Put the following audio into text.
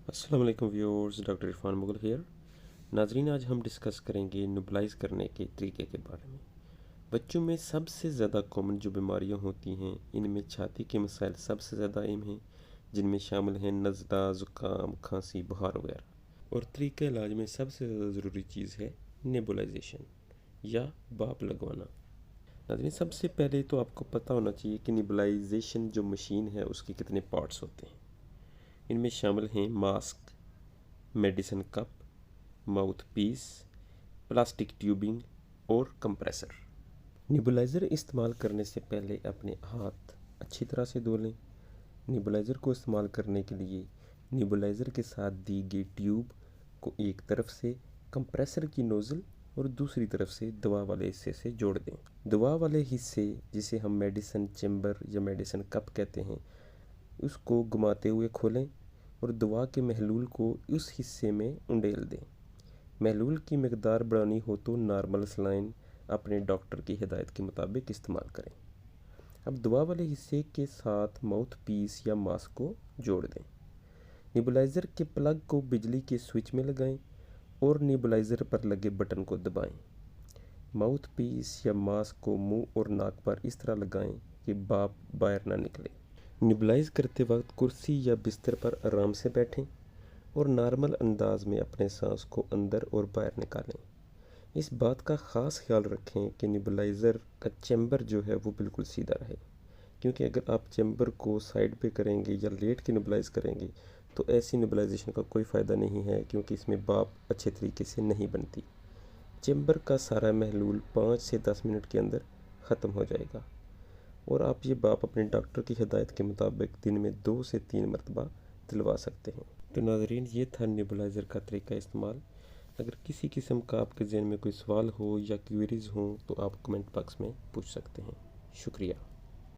अस्सलाम वालेकुम viewers, doctor Irfan Mughal here. नाजरीन, आज हम डिस्कस करेंगे नेबुलाइज करने के तरीके के बारे में। बच्चों में सबसे ज़्यादा कॉमन जो बीमारियां होती हैं, इनमें छाती के मसाइल सबसे ज़्यादा अहम हैं, जिनमें शामिल हैं नज़ला, ज़ुकाम, खांसी, बुखार वगैरह। और तरीक़े इलाज में सबसे ज़्यादा ज़रूरी चीज़ है नेबुलाइजेशन या बाप लगवाना। नाजरीन, सबसे पहले तो आपको पता होना चाहिए कि नेबुलाइजेशन जो मशीन है उसके कितने पार्ट्स होते हैं। इनमें शामिल हैं mask, medicine cup, mouth piece, plastic tubing और कंप्रेसर। नेबुलाइज़र इस्तेमाल करने से पहले अपने हाथ अच्छी तरह से धो लें। नेबुलाइज़र को इस्तेमाल करने के लिए नेबुलाइज़र के साथ दी गई ट्यूब को एक तरफ से कंप्रेसर की नोज़ल और दूसरी तरफ से दवा वाले हिस्से से जोड़ दें। दवा वाले हिस्से, जिसे हम मेडिसिन चैम्बर या मेडिसिन कप कहते हैं, उसको घुमाते हुए खोलें और दवा के महलूल को उस हिस्से में उंडेल दें। महलूल की मकदार बढ़ानी हो तो नॉर्मल सलाइन अपने डॉक्टर की हिदायत के मुताबिक इस्तेमाल करें। अब दवा वाले हिस्से के साथ माउथ पीस या मास्क को जोड़ दें। नेबुलाइज़र के प्लग को बिजली के स्विच में लगाएं और नेबुलाइज़र पर लगे बटन को दबाएं। माउथ पीस या मास्क को मुंह और नाक पर इस तरह लगाएं कि भाप बाहर ना निकले। नेबुलाइज करते वक्त कुर्सी या बिस्तर पर आराम से बैठें और नॉर्मल अंदाज में अपने सांस को अंदर और बाहर निकालें। इस बात का ख़ास ख्याल रखें कि नेबुलाइज़र का चैम्बर जो है वो बिल्कुल सीधा रहे, क्योंकि अगर आप चैम्बर को साइड पे करेंगे या लेट के नेबुलाइज करेंगे तो ऐसी नेबुलाइजेशन का कोई फ़ायदा नहीं है, क्योंकि इसमें भाप अच्छे तरीके से नहीं बनती। चैम्बर का सारा महलूल 5 से 10 मिनट के अंदर ख़त्म हो जाएगा और आप ये भाप अपने डॉक्टर की हिदायत के मुताबिक दिन में 2 से 3 मरतबा दिलवा सकते हैं। तो नाज़रीन, ये था नेबुलाइज़र का तरीका इस्तेमाल। अगर किसी किस्म का आपके ज़हन में कोई सवाल हो या क्वेरीज़ हो तो आप कमेंट बॉक्स में पूछ सकते हैं। शुक्रिया।